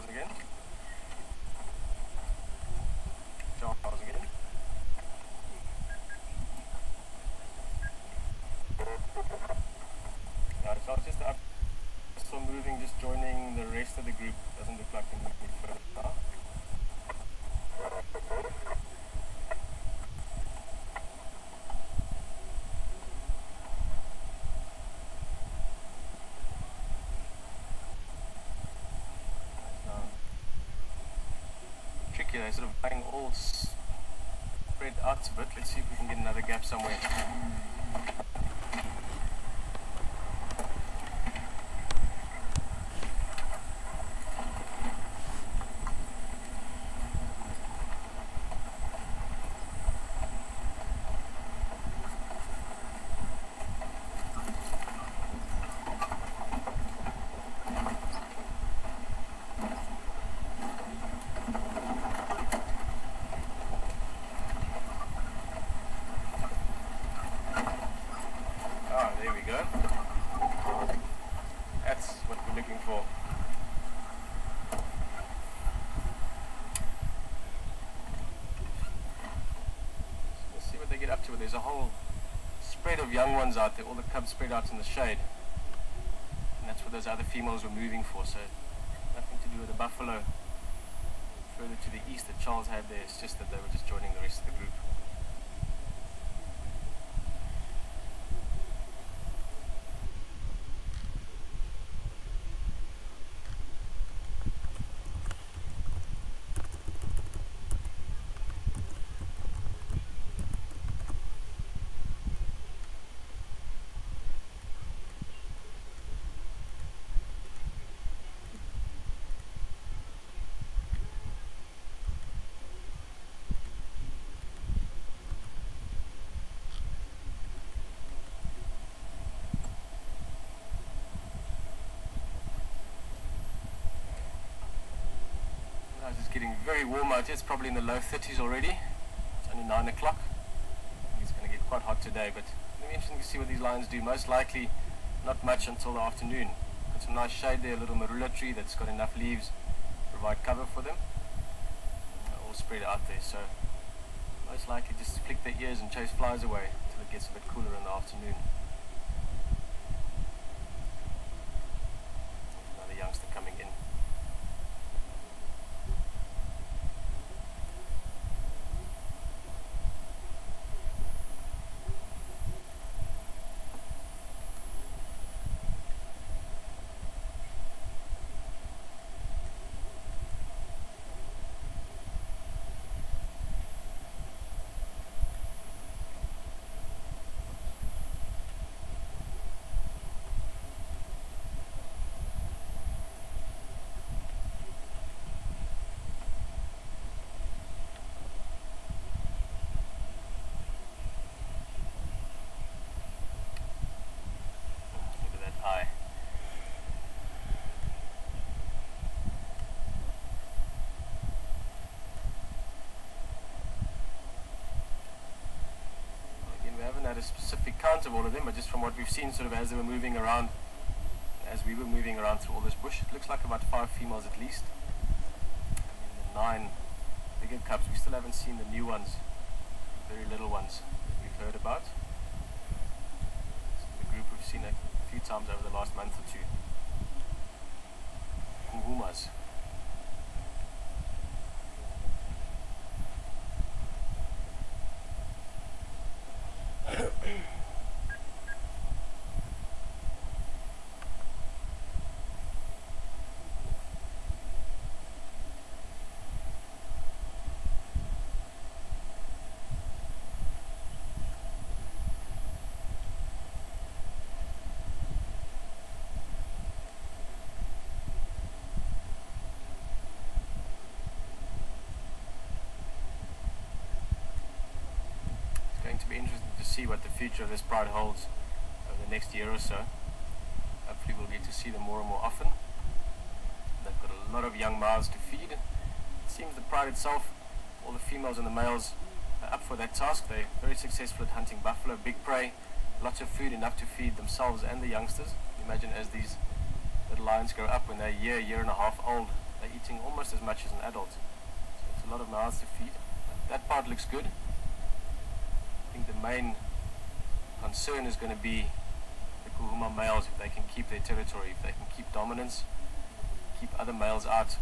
again. Charles again. Right, so I was just up, still moving, just joining the rest of the group. Doesn't look like they're moving further now. Tricky, they're sort of going all spread out a bit. Let's see if we can get another gap somewhere. Ah, there we go. That's what we're looking for. Let's see what they get up to. There's a whole spread of young ones out there, all the cubs spread out in the shade. And that's what those other females were moving for, so nothing to do with the buffalo further to the east that Charles had there. It's just that they were just joining the rest of the group. It's getting very warm out here. It's probably in the low 30s already. It's only 9 o'clock. I think it's going to get quite hot today, but it'll be interesting to see what these lions do. Most likely not much until the afternoon. Got some nice shade there, a little marula tree that's got enough leaves to provide cover for them. They're all spread out there, so most likely just flick their ears and chase flies away until it gets a bit cooler in the afternoon. Another youngster coming in. Had a specific count of all of them, but just from what we've seen sort of as they were moving around, as we were moving around through all this bush, it looks like about 5 females at least. And the 9 bigger cubs. We still haven't seen the new ones, very little ones that we've heard about. So the group we've seen a few times over the last month or two. Kungumas. To be interesting to see what the future of this pride holds over the next year or so. Hopefully we'll get to see them more and more often. They've got a lot of young mouths to feed. It seems the pride itself, all the females and the males are up for that task. They're very successful at hunting buffalo, big prey, lots of food, enough to feed themselves and the youngsters. Imagine as these little lions grow up, when they're a year and a half old, they're eating almost as much as an adult. So it's a lot of mouths to feed. That part looks good. I think the main concern is going to be the Kuhuma males, if they can keep their territory, if they can keep dominance, keep other males out,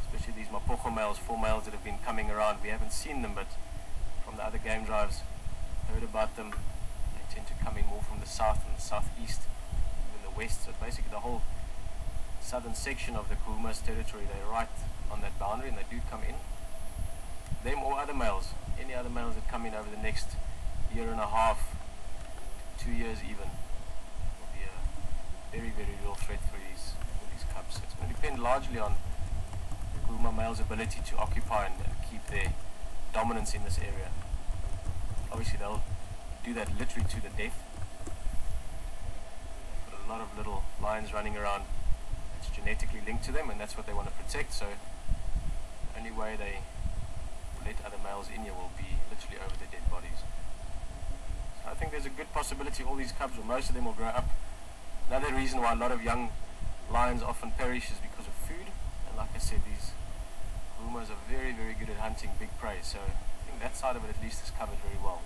especially these Mapocho males, 4 males that have been coming around. We haven't seen them, but from the other game drives, heard about them. They tend to come in more from the south and the southeast, even the west. So basically the whole southern section of the Kuhuma's territory, they're right on that boundary, and they do come in. Them or other males, any other males that come in over the next year and a half, 2 years even, will be a very, very real threat for these cubs. So it's going to depend largely on the Kuhuma males' ability to occupy and keep their dominance in this area. Obviously they'll do that literally to the death. They've got a lot of little lions running around that's genetically linked to them, and that's what they want to protect. So the only way they let other males in here will be literally over their dead bodies. So I think there's a good possibility all these cubs, or most of them, will grow up. Another reason why a lot of young lions often perish is because of food. And like I said, these Kuhumas are very, very good at hunting big prey. So I think that side of it at least is covered very well.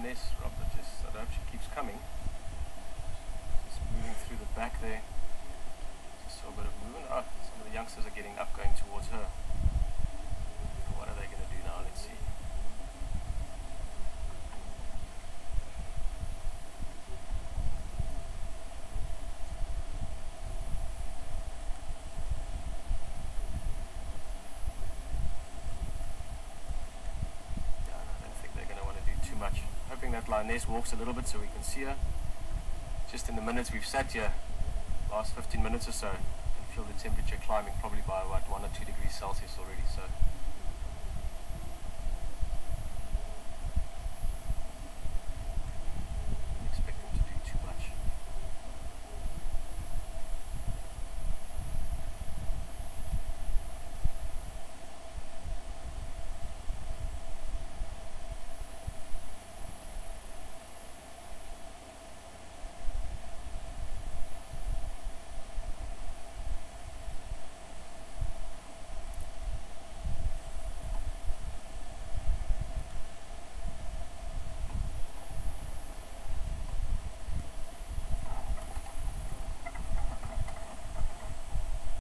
This Rob, I hope she keeps coming. Just moving through the back there. Just saw a bit of movement. Oh, some of the youngsters are getting up, going towards her. What are they going to do now? Let's see. That lioness walks a little bit so we can see her. Just in the minutes we've sat here, last 15 minutes or so, you can feel the temperature climbing probably by about 1 or 2 degrees Celsius already. So